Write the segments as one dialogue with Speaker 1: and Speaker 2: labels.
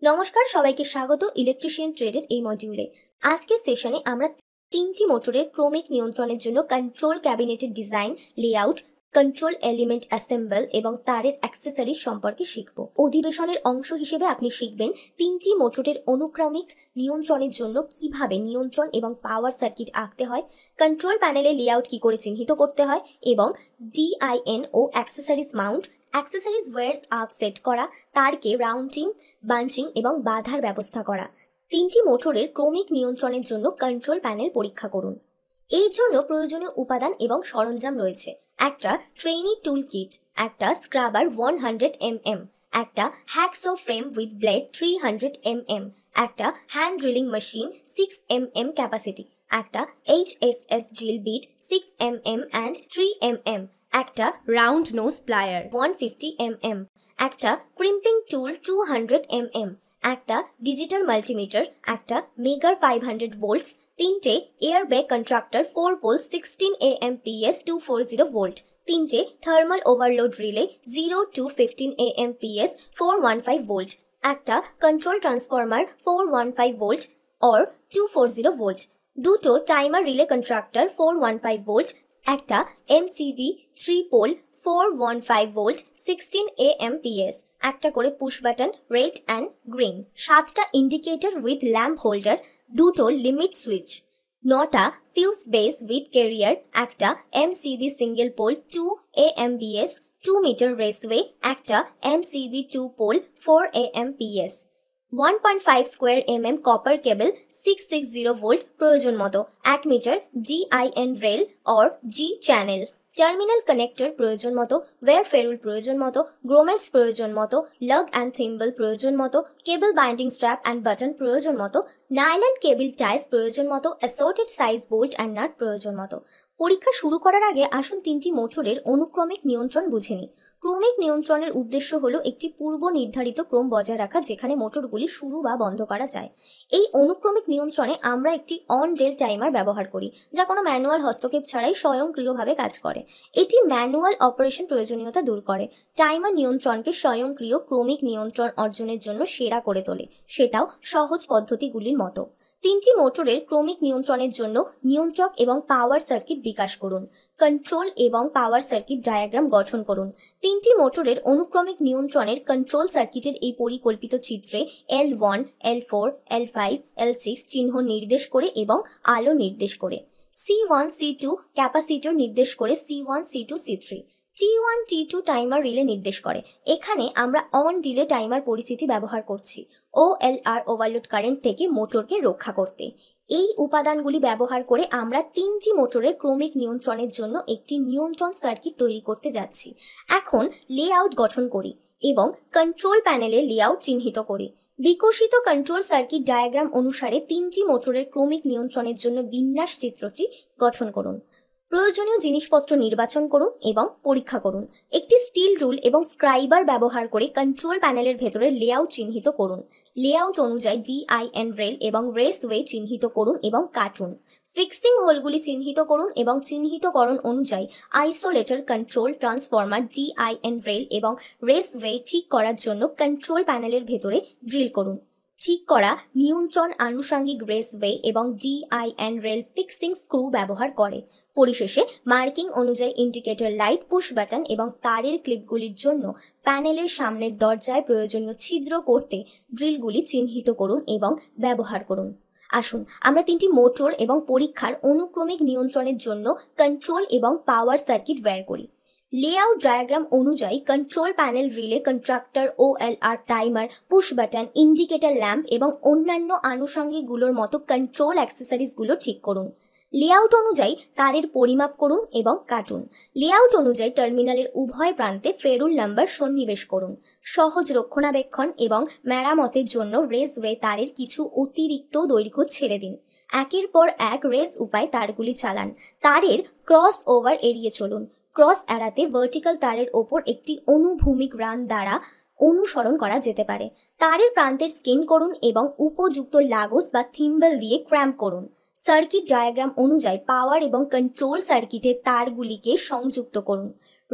Speaker 1: নমস্কার, সবাইকে স্বাগত ইলেকট্রিশিয়ান ট্রেডের এই মডিউলে। আজকের সেশনে আমরা তিনটি মোটরের ক্রমিক নিয়ন্ত্রণের জন্য কন্ট্রোল ক্যাবিনেটের design, layout, control element assemble এবং তারের অ্যাক্সেসরিজ সম্পর্কে শিখব। অধিবেশনের অংশ হিসেবে আপনি শিখবেন তিনটি মোটরের অনুক্রমিক নিয়ন্ত্রণের জন্য কিভাবে নিয়ন্ত্রণ এবং পাওয়ার সার্কিট আঁকতে হয়, কন্ট্রোল প্যানেলে লেআউট কি করে চিহ্নিত করতে হয় এবং ডিআইএন ও accessories mount, accessories wires up set করা, তারকে রাউন্ডিং, বাঞ্চিং এবং বাধার ব্যবস্থা করা। তিনটি মোটরের ক্রমিক নিয়ন্ত্রণের জন্য কন্ট্রোল প্যানেল পরীক্ষা করুন। এর জন্য প্রয়োজনীয় উপাদান এবং সরঞ্জাম রয়েছে: একটা ট্রেনি টুল কিট, একটা স্ক্রাবার 100 mm, একটা hacksaw frame with blade 300 mm, একটা hand drilling machine 6 mm capacity, একটা HSS drill bit 6 mm and 3 mm, একটা রাউন্ড নোজ প্লায়ার 150 mm, একটা ক্রিম্পিং টুল 200 mm, একটা ডিজিটাল মাল্টিমিটার, একটা মেগার 500 ভোল্টস, তিনটে air break contractor 4 pole 16 AMPS 240 volt, তিনটে thermal overload relay 0 to 15 AMPS 415 volt, একটা control transformer 415 volt or 240 volt, দুটো timer relay contractor 415 volt, একটা MCB 3 pole 415 volt 16 AMPS, একটা করে push button red and green, সাতটা indicator with lamp holder, দুটো limit switch, নটা fuse base with carrier, একটা MCB single pole 2 AMBS 2 metre raceway, একটা MCB 2 pole 4 AMPS, 1.5 square mm copper cable 660 volt প্রয়োজন মতো, 1 metre DIN rail or G channel, terminal connector প্রয়োজন মতো, wire ফেরুল প্রয়োজন মতো, গ্রোমেটস প্রয়োজন মতো, লগ অ্যান্ড থিম্বল প্রয়োজন মতো, cable binding strap and button প্রয়োজন মতো, নাইলন কেবল টাইস প্রয়োজন মতো, assorted size bolt and nut প্রয়োজন মতো। পরীক্ষা শুরু করার আগে আসুন তিনটি মোটরের অনুক্রমিক নিয়ন্ত্রণ বুঝে নিই। ক্রমিক নিয়ন্ত্রণের উদ্দেশ্য হলো একটি পূর্ব নির্ধারিত ক্রম বজায় রাখা যেখানে মোটরগুলি শুরু বা বন্ধ করা যায়। এই অনুক্রমিক নিয়ন্ত্রণে আমরা একটি অন ডেল টাইমার ব্যবহার করি যা কোনো ম্যানুয়াল হস্তক্ষেপ ছাড়াই স্বয়ংক্রিয়ভাবে কাজ করে। এটি ম্যানুয়াল অপারেশন প্রয়োজনীয়তা দূর করে, টাইমার নিয়ন্ত্রণকে স্বয়ংক্রিয় ক্রমিক নিয়ন্ত্রণ অর্জনের জন্য সেরা করে তোলে, সেটাও সহজ পদ্ধতিগুলির মতো। তিনটি মোটরের ক্রমিক নিয়ন্ত্রণের জন্য নিয়ন্ত্রক এবং পাওয়ার সার্কিট বিকাশ করুন। কন্ট্রোল এবং পাওয়ার সার্কিট ডায়াগ্রাম গঠন করুন। তিনটি মোটরের অনুক্রমিক নিয়ন্ত্রণের কন্ট্রোল সার্কিটের এই পরিকল্পিত চিত্রে L1, L4, L5, L6 চিহ্ন নির্দেশ করে এবং আলো নির্দেশ করে, C1, C2 ক্যাপাসিটর নির্দেশ করে C1, C2, C3, T1, T2 timer relay নির্দেশ করে। এখানে আমরা অন ডিলে টাইমার পরিস্থিতি ব্যবহার করছি OLR ওভারলোড কারেন্ট থেকে মোটরকে রক্ষা করতে। এই উপাদানগুলি ব্যবহার করে আমরা তিনটি মোটরের ক্রমিক নিয়ন্ত্রণের জন্য একটি নিয়ন্ত্রণ সার্কিট তৈরি করতে যাচ্ছি। এখন লেআউট গঠন করি এবং কন্ট্রোল প্যানেলে লেআউট চিহ্নিত করি। বিকশিত কন্ট্রোল সার্কিট ডায়াগ্রাম অনুসারে তিনটি মোটরের ক্রমিক নিয়ন্ত্রণের জন্য বিন্যাস চিত্রটি গঠন করুন। প্রয়োজনীয় জিনিসপত্র নির্বাচন করুন এবং পরীক্ষা করুন। একটি স্টিল রুল এবং স্ক্রাইবার ব্যবহার করে কন্ট্রোল প্যানেলের ভেতরে লেআউট চিহ্নিত করুন। লেআউট অনুযায়ী DIN রেল এবং রেসওয়ে চিহ্নিত করুন এবং কাটুন। ফিক্সিং হোলগুলি চিহ্নিত করুন এবং চিহ্নিতকরণ অনুযায়ী isolator, control transformer, DIN rail এবং রেসওয়ে ঠিক করার জন্য কন্ট্রোল প্যানেলের ভেতরে ড্রিল করুন। ঠিক করা নিয়ন্ত্রণ আনুষঙ্গিক রেসওয়ে এবং DIN রেল ফিক্সিং স্ক্রু ব্যবহার করে। পরিশেষে মার্কিং অনুযায়ী ইন্ডিকেটর লাইট, পুশ বাটন এবং তারের ক্লিপগুলির জন্য প্যানেলের সামনের দরজায় প্রয়োজনীয় ছিদ্র করতে ড্রিলগুলি চিহ্নিত করুন এবং ব্যবহার করুন। আসুন আমরা তিনটি মোটর এবং পরীক্ষার অনুক্রমিক নিয়ন্ত্রণের জন্য কন্ট্রোল এবং পাওয়ার সার্কিট বের করি। লেআউট ডায়াগ্রাম অনুযায়ী control panel relay, contractor, OLR timer, push button, indicator lamp এবং অন্যান্য আনুষঙ্গিকগুলোর মতো কন্ট্রোল অ্যাক্সেসরিজগুলো ঠিক করুন। লেআউট অনুযায়ী তারের পরিমাপ করুন এবং কাটুন। লেআউট অনুযায়ী টার্মিনালের উভয় প্রান্তে ফেরুল নাম্বার সন্নিবেশ করুন। সহজ রক্ষণাবেক্ষণ এবং মেরামতের জন্য রেসওয়ে তারের কিছু অতিরিক্ত দৈর্ঘ্য ছেড়ে দিন। একের পর এক রেস উপায় তারগুলি চালান। তারের ক্রস ওভার এড়িয়ে চলুন। ক্রস এড়াতে ভার্টিক্যাল তারের ওপর একটি অনুভূমিক রান দ্বারা অনুসরণ করা যেতে পারে। তারের প্রান্তের স্কিন করুন এবং উপযুক্ত লাগোস বা থিম্বল দিয়ে ক্র্যাম্প করুন। সার্কিট ডায়াগ্রাম অনুযায়ী পাওয়ার এবং কন্ট্রোল সার্কিটের তারগুলিকে সংযুক্ত করুন।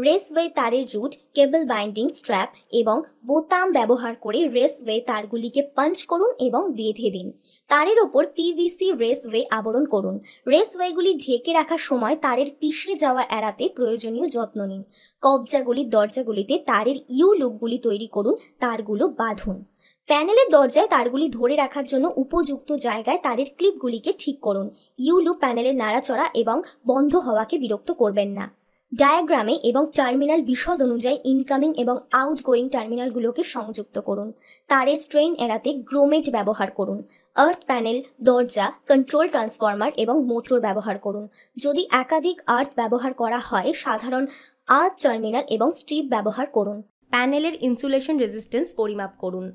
Speaker 1: রেসওয়ে তারের রুট, কেবল বাইন্ডিং স্ট্র্যাপ এবং বোতাম ব্যবহার করে রেসওয়ে তারগুলিকে পাঞ্চ করুন এবং বেঁধে দিন। তারের ওপর পিভিসি রেসওয়ে আবরণ করুন। রেসওয়েগুলি ঢেকে রাখার সময় তারের পিষে যাওয়া এড়াতে প্রয়োজনীয় যত্ন নিন। কবজাগুলির দরজাগুলিতে তারের ইউ লুপগুলি তৈরি করুন, তারগুলো বাঁধুন। প্যানেলের দরজায় তারগুলি ধরে রাখার জন্য উপযুক্ত জায়গায় তারের ক্লিপগুলিকে ঠিক করুন। ইউ লুপ প্যানেলের নাড়াচড়া এবং বন্ধ হওয়াকে বিরক্ত করবেন না। ডায়াগ্রামে এবং টার্মিনাল বিশদ অনুযায়ী ইনকামিং এবং আউটগোয়িং টার্মিনালগুলোকে সংযুক্ত করুন। তারের স্ট্রেন এড়াতে গ্রোমেট ব্যবহার করুন। আর্থ প্যানেল, দরজা, কন্ট্রোল ট্রান্সফরমার এবং মোটর ব্যবহার করুন। যদি একাধিক আর্থ ব্যবহার করা হয়, সাধারণ আর্থ টার্মিনাল এবং স্ট্রিপ ব্যবহার করুন।
Speaker 2: প্যানেলের ইনসুলেশন রেজিস্ট্যান্স পরিমাপ করুন।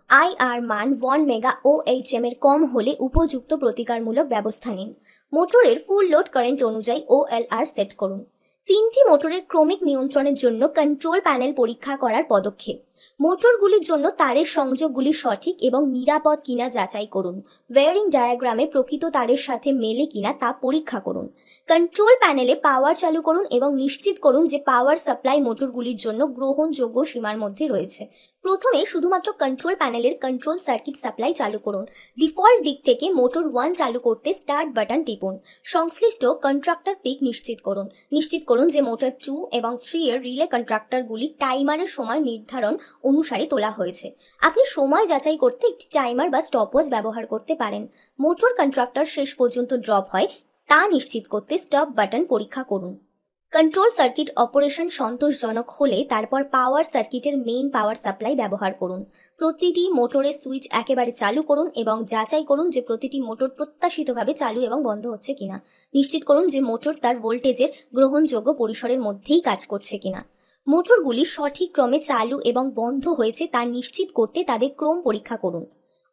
Speaker 1: IR মান 1 মেগা OHM এর কম হলে উপযুক্ত প্রতিকারমূলক ব্যবস্থা নিন। মোটরের ফুল লোড কারেন্ট অনুযায়ী OLR সেট করুন। 3টি মোটরের ক্রমিক নিয়ন্ত্রণের জন্য কন্ট্রোল প্যানেল পরীক্ষা করার পদক্ষেপ। মোটরগুলির জন্য তারের সংযোগগুলি সঠিক এবং নিরাপদ কিনা যাচাই করুন। ওয়্যারিং ডায়াগ্রামে প্রকৃত তারের সাথে মেলে কিনা তা পরীক্ষা করুন। কন্ট্রোল প্যানেলে পাওয়ার চালু করুন এবং নিশ্চিত করুন যে পাওয়ার সাপ্লাই মোটরগুলির জন্য গ্রহণযোগ্য সীমার মধ্যে রয়েছে। প্রথমে শুধুমাত্র কন্ট্রোল প্যানেলের কন্ট্রোল সার্কিট সাপ্লাই চালু করুন। ডিফল্ট দিক থেকে মোটর 1 চালু করতে স্টার্ট বাটন টিপুন। সংশ্লিষ্ট কন্ট্রাক্টর পিক নিশ্চিত করুন। নিশ্চিত করুন যে মোটর 2 এবং 3 এর রিলে কন্ট্রাক্টরগুলি টাইমারের সময় নির্ধারণ অনুসারে তোলা হয়েছে। আপনি সময় যাচাই করতে একটি টাইমার বা স্টপওয়াচ ব্যবহার করতে পারেন। মোটর কন্ট্রাক্টর শেষ পর্যন্ত ড্রপ হয় তা নিশ্চিত করতে স্টপ বাটন পরীক্ষা করুন। কন্ট্রোল সার্কিট অপারেশন সন্তোষজনক হলে তারপর পাওয়ার সার্কিটের মেইন পাওয়ার সাপ্লাই ব্যবহার করুন। প্রতিটি মোটরের সুইচ একেবারে চালু করুন এবং যাচাই করুন যে প্রতিটি মোটর প্রত্যাশিতভাবে চালু এবং বন্ধ হচ্ছে কিনা। নিশ্চিত করুন যে মোটর তার ভোল্টেজের গ্রহণযোগ্য পরিসরের মধ্যেই কাজ করছে কিনা। মোটরগুলি সঠিক ক্রমে চালু এবং বন্ধ হয়েছে তা নিশ্চিত করতে তাদের ক্রম পরীক্ষা করুন।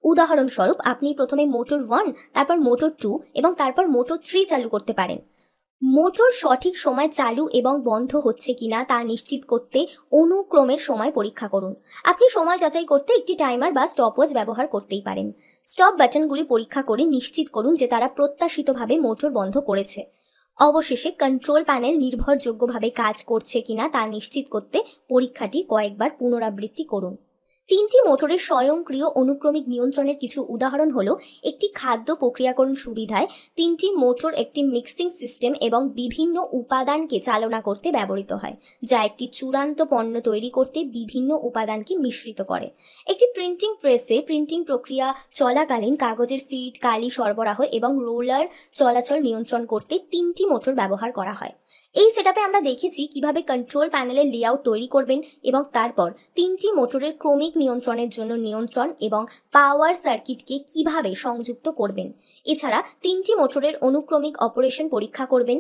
Speaker 1: উদাহরণস্বরূপ, আপনি প্রথমে মোটর 1, তারপর মোটর 2 এবং তারপর মোটর 3 চালু করতে পারেন। মোটর সঠিক সময় চালু এবং বন্ধ হচ্ছে কিনা তা নিশ্চিত করতে অনুক্রমের সময় পরীক্ষা করুন। আপনি সময় যাচাই করতে একটি টাইমার বা স্টপওয়াচ ব্যবহার করতেই পারেন। স্টপ বাটনগুলি পরীক্ষা করে নিশ্চিত করুন যে তারা প্রত্যাশিতভাবে মোটর বন্ধ করেছে। অবশেষে কন্ট্রোল প্যানেল নির্ভরযোগ্যভাবে কাজ করছে কিনা তা নিশ্চিত করতে পরীক্ষাটি কয়েকবার পুনরাবৃত্তি করুন। 3টি মোটরের স্বয়ংক্রিয় অনুক্রমিক নিয়ন্ত্রণের কিছু উদাহরণ হলো: একটি খাদ্য প্রক্রিয়াকরণ সুবিধায় 3টি মোটর একটি মিক্সিং সিস্টেম এবং বিভিন্ন উপাদানকে চালনা করতে ব্যবহৃত হয়, যা একটি চূড়ান্ত পণ্য তৈরি করতে বিভিন্ন উপাদানকে মিশ্রিত করে। একটি প্রিন্টিং প্রেসে প্রিন্টিং প্রক্রিয়া চলাকালীন কাগজের ফিড, কালি সরবরাহ এবং রোলার চলাচল নিয়ন্ত্রণ করতে 3টি মোটর ব্যবহার করা হয়। এই সেটআপে আমরা দেখেছি কিভাবে কন্ট্রোল প্যানেলের লেআউট তৈরি করবেন এবং তারপর 3টি মোটরের ক্রমিক নিয়ন্ত্রণের জন্য নিয়ন্ত্রণ এবং পাওয়ার সার্কিটকে কিভাবে সংযুক্ত করবেন। এছাড়া 3টি মোটরের অনুক্রমিক অপারেশন পরীক্ষা করবেন।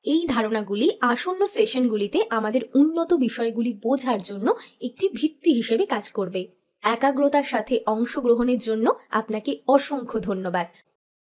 Speaker 2: এই ধারণাগুলি আসন্ন সেশনগুলিতে আমাদের উন্নত বিষয়গুলি বোঝার জন্য একটি ভিত্তি হিসেবে কাজ করবে। একাগ্রতার সাথে অংশগ্রহণের জন্য আপনাকে অসংখ্য ধন্যবাদ।